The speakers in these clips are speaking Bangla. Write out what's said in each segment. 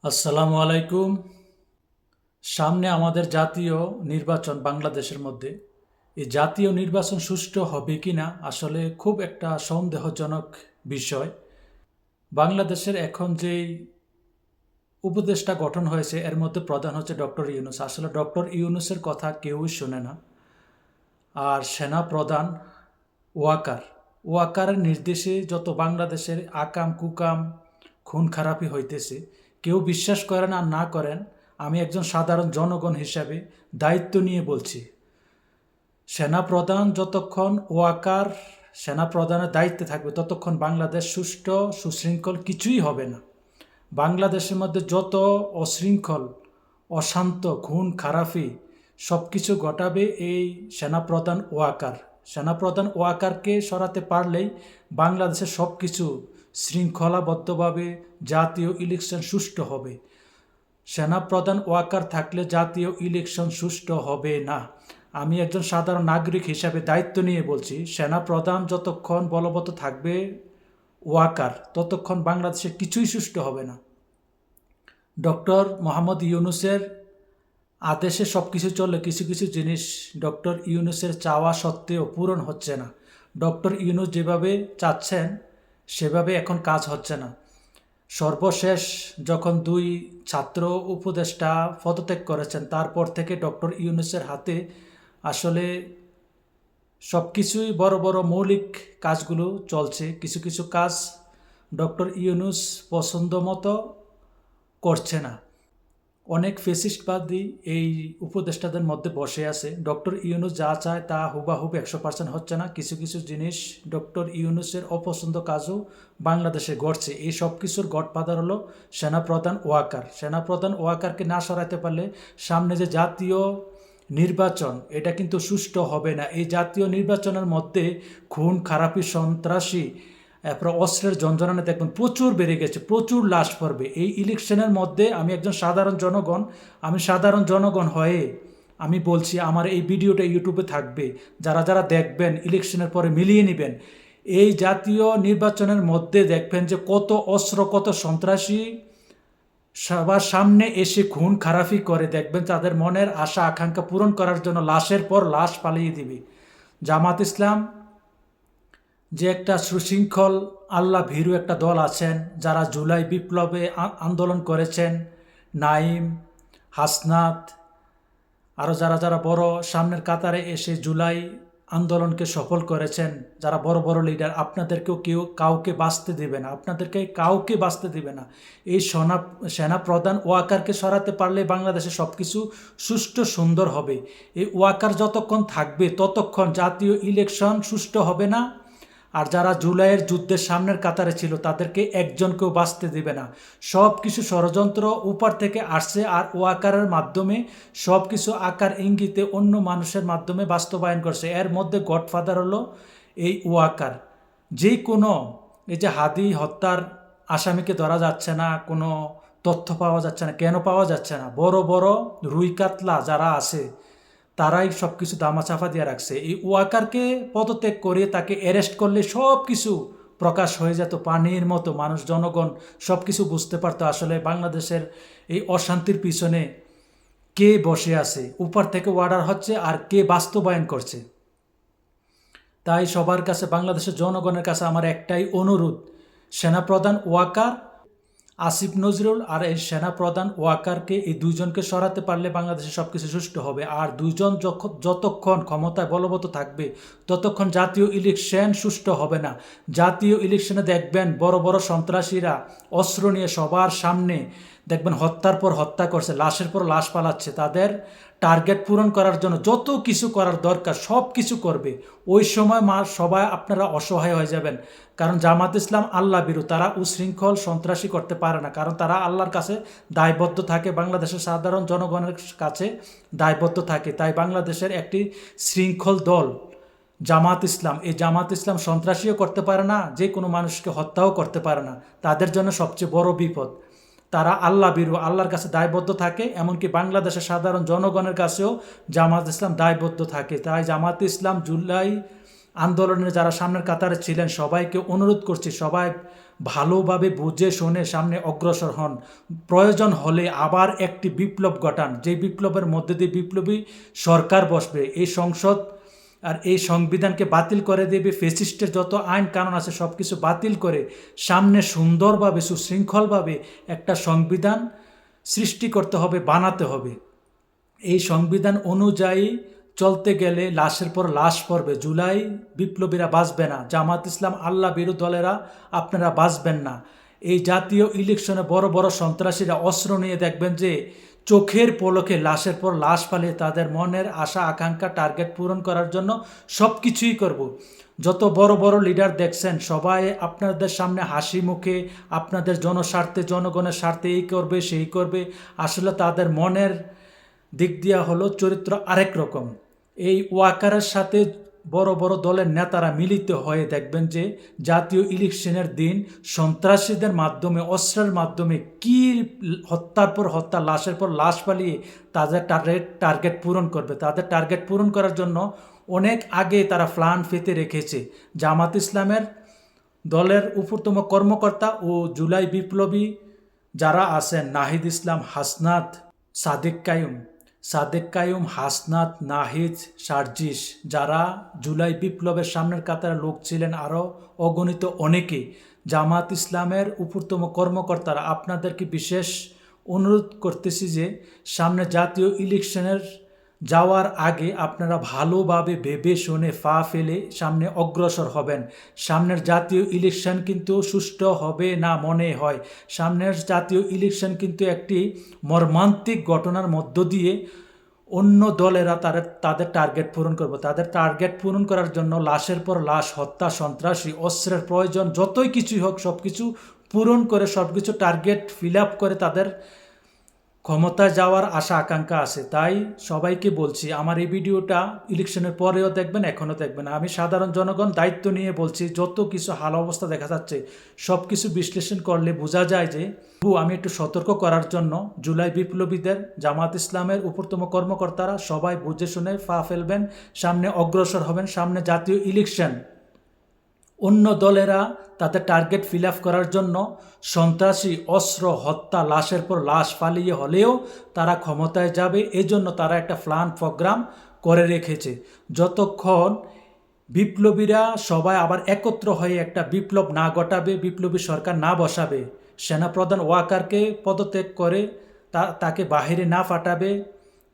আসসালামু আলাইকুম। সামনে আমাদের জাতীয় নির্বাচন বাংলাদেশের মধ্যে। এই জাতীয় নির্বাচন সুষ্ঠু হবে কি না আসলে খুব একটা সন্দেহজনক বিষয়। বাংলাদেশের এখন যেই উপদেষ্টা গঠন হয়েছে এর মধ্যে প্রধান হচ্ছে ডক্টর ইউনূস। আসলে ডক্টর ইউনূসের কথা কেউই শোনে না। আর সেনা প্রধান ওয়াকার ওয়াকারের নির্দেশে যত বাংলাদেশের আকাম কুকাম খুন খারাপি হইতেছে, কেউ বিশ্বাস করেন আর না করেন, আমি একজন সাধারণ জনগণ হিসাবে দায়িত্ব নিয়ে বলছি, সেনাপ্রধান যতক্ষণ ওয়াকার সেনাপ্রধানের দায়িত্বে থাকবে ততক্ষণ বাংলাদেশ সুষ্ঠু সুশৃঙ্খল কিছুই হবে না। বাংলাদেশের মধ্যে যত অশৃঙ্খল অশান্ত খুন খারাপি সব কিছু ঘটাবে এই সেনাপ্রধান ওয়াকার। সেনাপ্রধান ওয়াকারকে সরাতে পারলেই বাংলাদেশের সব কিছু শৃঙ্খলাবদ্ধভাবে জাতীয় ইলেকশন সুষ্ঠু হবে। সেনাপ্রধান ওয়াকার থাকলে জাতীয় ইলেকশন সুষ্ঠু হবে না। আমি একজন সাধারণ নাগরিক হিসাবে দায়িত্ব নিয়ে বলছি, সেনাপ্রধান যতক্ষণ বলবৎ থাকবে ওয়াকার ততক্ষণ বাংলাদেশে কিছুই সুষ্ঠু হবে না। ডক্টর মোহাম্মদ ইউনূসের আদেশে সব কিছু চললে কিছু কিছু জিনিস ডক্টর ইউনূসের চাওয়া সত্ত্বেও পূরণ হচ্ছে না। ডক্টর ইউনূস যেভাবে চাচ্ছেন সেভাবে এখন কাজ হচ্ছে না। সর্বশেষ যখন 2 ছাত্র উপদেষ্টা পদত্যাগ করেছেন তারপর থেকে ডক্টর ইউনূসের হাতে আসলে সব কিছুই বড় বড় মৌলিক কাজগুলো চলছে। কিছু কিছু কাজ ডক্টর ইউনূস পছন্দ মতো করছে না। অনেক ফেসিস্টবাদী এই উপদেষ্টাদের মধ্যে বসে আছে। ডক্টর ইউনূস যা চায় তা হুবাহুব 100% হচ্ছে না। কিছু কিছু জিনিস ডক্টর ইউনূসের অপছন্দ কাজও বাংলাদেশে ঘটছে। এই সব কিছুর গডফাদার হলো সেনাপ্রধান ওয়াকার। সেনাপ্রধান ওয়াকারকে না সরাতে পারলে সামনে যে জাতীয় নির্বাচন এটা কিন্তু সুষ্ঠু হবে না। এই জাতীয় নির্বাচনের মধ্যে খুন খারাপি সন্ত্রাসী এরপর অস্ত্রের যন্ত্রণা দেখবেন প্রচুর বেড়ে গেছে, প্রচুর লাশ পড়বে এই ইলেকশনের মধ্যে। আমি একজন সাধারণ জনগণ হয়ে আমি বলছি, আমার এই ভিডিওটা ইউটিউবে থাকবে, যারা যারা দেখবেন ইলেকশনের পরে মিলিয়ে নেবেন। এই জাতীয় নির্বাচনের মধ্যে দেখবেন যে কত অস্ত্র কত সন্ত্রাসী সবার সামনে এসে খুন খারাপি করে। দেখবেন তাদের মনের আশা আকাঙ্ক্ষা পূরণ করার জন্য লাশের পর লাশ পালিয়ে দিবে। জামাত ইসলাম যে একটা সুশৃঙ্খল আল্লাহ ভীরু একটা দল আছেন, যারা জুলাই বিপ্লবে আন্দোলন করেছেন, নাইম, হাসনাত, আরও যারা যারা বড় সামনের কাতারে এসে জুলাই আন্দোলনকে সফল করেছেন, যারা বড় বড় লিডার, আপনাদেরকেও কাউকে বাঁচতে দেবে না, আপনাদেরকে কাউকে বাঁচতে দেবে না। এই সেনাপ্রধান ওয়াকারকে সরাতে পারলে বাংলাদেশে সব কিছু সুষ্ঠু সুন্দর হবে। এই ওয়াকার যতক্ষণ থাকবে ততক্ষণ জাতীয় ইলেকশন সুষ্ঠু হবে না। আর যারা জুলাইয়ের যুদ্ধের সামনের কাতারে ছিল তাদেরকে একজনকেও বাঁচতে দেবে না। সব কিছু ষড়যন্ত্র উপর থেকে আসছে, আর ওয়াকারের মাধ্যমে সব কিছু আকার ইঙ্গিতে অন্য মানুষের মাধ্যমে বাস্তবায়ন করছে। এর মধ্যে গডফাদার হলো এই ওয়াকার। যে কোনো এই যে হাদি হত্যার আসামিকে ধরা যাচ্ছে না, কোনো তথ্য পাওয়া যাচ্ছে না। কেন পাওয়া যাচ্ছে না? বড় বড় রুই কাতলা যারা আছে তারাই সব কিছু দামাচাপা দিয়ে রাখছে। এই ওয়াকারকে পদত্যাগ করে তাকে অ্যারেস্ট করলে সব কিছু প্রকাশ হয়ে যেত পানির মতো। মানুষ জনগণ সব কিছু বুঝতে পারতো আসলে বাংলাদেশের এই অশান্তির পিছনে কে বসে আছে, উপর থেকে অর্ডার হচ্ছে আর কে বাস্তবায়ন করছে। তাই সবার কাছে, বাংলাদেশের জনগণের কাছে আমার একটাই অনুরোধ, সেনাপ্রধান ওয়াকার, আসিফ নজরুল আর এই সেনাপ্রধান ওয়াকারকে, এই দুইজনকে সরাতে পারলে বাংলাদেশে সব কিছু সুষ্ঠু হবে। আর দুইজন যতক্ষণ ক্ষমতায় বলবৎ থাকবে ততক্ষণ জাতীয় ইলেকশন সুষ্ঠু হবে না। জাতীয় ইলেকশনে দেখবেন বড় বড় সন্ত্রাসীরা অস্ত্র নিয়ে সবার সামনে দেখবেন হত্যার পর হত্যা করছে, লাশের পর লাশ পালাচ্ছে। তাদের টার্গেট পূরণ করার জন্য যত কিছু করার দরকার সব কিছু করবে। ওই সময় সবাই আপনারা অসহায় হয়ে যাবেন। কারণ জামাত ইসলাম আল্লাহ বিরু, তারা উশৃঙ্খল সন্ত্রাসী করতে পারে না, কারণ তারা আল্লাহর কাছে দায়বদ্ধ থাকে, বাংলাদেশের সাধারণ জনগণের কাছে দায়বদ্ধ থাকে। তাই বাংলাদেশের একটি শৃঙ্খল দল জামাত ইসলাম, এই জামাত ইসলাম সন্ত্রাসীও করতে পারে না, যে কোনো মানুষকে হত্যাও করতে পারে না। তাদের জন্য সবচেয়ে বড় বিপদ। তারা আল্লাহ বিরু, আল্লাহর কাছে দায়বদ্ধ থাকে। এমনকি বাংলাদেশের সাধারণ জনগণের কাছেও জামাত ইসলাম দায়বদ্ধ থাকে। তাই জামাত ইসলাম জুলাই আন্দোলনের যারা সামনের কাতারে ছিলেন সবাইকে অনুরোধ করছি, সবাই ভালোভাবে বুঝে শুনে সামনে অগ্রসর হন। প্রয়োজন হলে আবার একটি বিপ্লব ঘটান, যে বিপ্লবের মধ্যে দিয়ে বিপ্লবী সরকার বসবে, এই সংসদ আর এই সংবিধানকে বাতিল করে দেবে, ফেসিস্টের যত আইন কানুন আছে সব কিছু বাতিল করে সামনে সুন্দরভাবে সুশৃঙ্খলভাবে একটা সংবিধান সৃষ্টি করতে হবে, বানাতে হবে। এই সংবিধান অনুযায়ী চলতে গেলে লাশের পর লাশ পড়বে। জুলাই বিপ্লবীরা বাঁচবে না, জামাত ইসলাম আল্লাহ বিরোধী দলেরা আপনারা বাঁচবেন না। এই জাতীয় ইলেকশনে বড় বড় সন্ত্রাসীরা অস্ত্র নিয়ে দেখবেন যে চোখের পলকে লাশের পর লাশ পালিয়ে তাদের মনের আশা আকাঙ্ক্ষা টার্গেট পূরণ করার জন্য সব কিছুই করব। যত বড় বড় লিডার দেখছেন সবাই আপনাদের সামনে হাসি মুখে আপনাদের জনস্বার্থে জনগণের স্বার্থে এই করবে সেই করবে, আসলে তাদের মনের দিক দিয়া হলো চরিত্র আরেক রকম। এই ওয়াকারের সাথে বড় বড় দলের নেতারা মিলিত হয়ে দেখবেন যে জাতীয় ইলেকশনের দিন সন্ত্রাসীদের মাধ্যমে অস্ত্রের মাধ্যমে কি হত্যার পর হত্যা, লাশের পর লাশ পালিয়ে তাদের টার্গেট পূরণ করবে। তাদের টার্গেট পূরণ করার জন্য অনেক আগে তারা প্ল্যান পেতে রেখেছে। জামাত ইসলামের দলের উপরতম কর্মকর্তা ও জুলাই বিপ্লবী যারা আছেন, নাহিদ ইসলাম, হাসনাত, সাদেক কায়ুম, হাসনাত, নাহিদ, সার্জিস, যারা জুলাই বিপ্লবের সামনের কাতারে লোক ছিলেন, আরও অগণিত অনেকে জামাত ইসলামের উপরতম কর্মকর্তারা, আপনাদেরকে বিশেষ অনুরোধ করতেছি যে সামনে জাতীয় ইলেকশনের যাওয়ার আগে আপনারা ভালোভাবে ভেবে শুনে পা ফেলে সামনে অগ্রসর হবেন। সামনের জাতীয় ইলেকশন কিন্তু সুষ্ঠু হবে না মনে হয়। সামনের জাতীয় ইলেকশন কিন্তু একটি মর্মান্তিক ঘটনার মধ্য দিয়ে অন্য দলেরা তাদের টার্গেট পূরণ করবে। তাদের টার্গেট পূরণ করার জন্য লাশের পর লাশ, হত্যা, সন্ত্রাসী, অস্ত্রের প্রয়োজন, যতই কিছুই হোক সব কিছু পূরণ করে সব কিছু টার্গেট ফিল আপ করে তাদের ক্ষমতায় যাওয়ার আশা আকাঙ্ক্ষা আছে। তাই সবাইকে বলছি, আমার এই ভিডিওটা ইলেকশনের পরেও দেখবেন, এখনও দেখবেন। আমি সাধারণ জনগণ দায়িত্ব নিয়ে বলছি, যত কিছু হাল অবস্থা দেখা যাচ্ছে সব কিছু বিশ্লেষণ করলে বোঝা যায় যে আমি একটু সতর্ক করার জন্য জুলাই বিপ্লবীদের, জামাত ইসলামের উপরতম কর্মকর্তারা সবাই বুঝে শুনে পা ফেলবেন, সামনে অগ্রসর হবেন। সামনে জাতীয় ইলেকশন, অন্য দলেরা তাদের টার্গেট ফিল আপ করার জন্য সন্ত্রাসী, অস্ত্র, হত্যা, লাশের পর লাশ পালিয়ে হলেও তারা ক্ষমতায় যাবে, এজন্য তারা একটা প্ল্যান প্রোগ্রাম করে রেখেছে। যতক্ষণ বিপ্লবীরা সবাই আবার একত্র হয়ে একটা বিপ্লব না ঘটাবে, বিপ্লবী সরকার না বসাবে, সেনাপ্রধান ওয়াকারকে পদত্যাগ করে তাকে বাহিরে না পাঠাবে,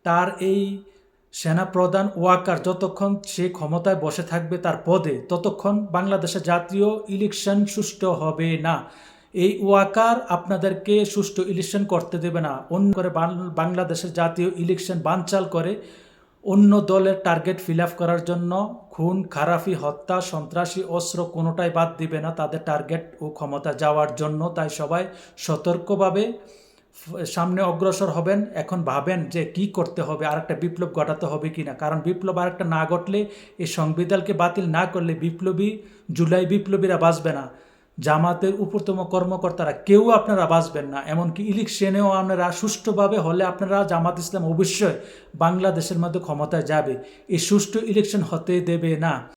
তার এই সেনাপ্রধান ওয়াকার যতক্ষণ সে ক্ষমতায় বসে থাকবে তার পদে, ততক্ষণ বাংলাদেশে জাতীয় ইলেকশন সুষ্ঠু হবে না। এই ওয়াকার আপনাদেরকে সুষ্ঠু ইলেকশন করতে দেবে না। অন্য করে বাংলাদেশের জাতীয় ইলেকশন বানচাল করে অন্য দলের টার্গেট ফিল আপ করার জন্য খুন খারাপি, হত্যা, সন্ত্রাসী, অস্ত্র কোনোটাই বাদ দিবে না তাদের টার্গেট ও ক্ষমতা যাওয়ার জন্য। তাই সবাই সতর্কভাবে সামনে অগ্রসর হবেন। এখন ভাবেন যে কি করতে হবে, আর একটা বিপ্লব ঘটাতে হবে কিনা, কারণ বিপ্লব আর একটা না ঘটলে, এই সংবিধানকে বাতিল না করলে জুলাই বিপ্লবীরা বাঁচবে না, জামাতের উপরতম কর্মকর্তারা কেউ আপনারা বাঁচবেন না। এমনকি ইলেকশনেও আপনারা সুষ্ঠুভাবে হলে আপনারা জামাত ইসলাম অবশ্যই বাংলাদেশের মধ্যে ক্ষমতায় যাবে। এই সুষ্ঠু ইলেকশন হতে দেবে না।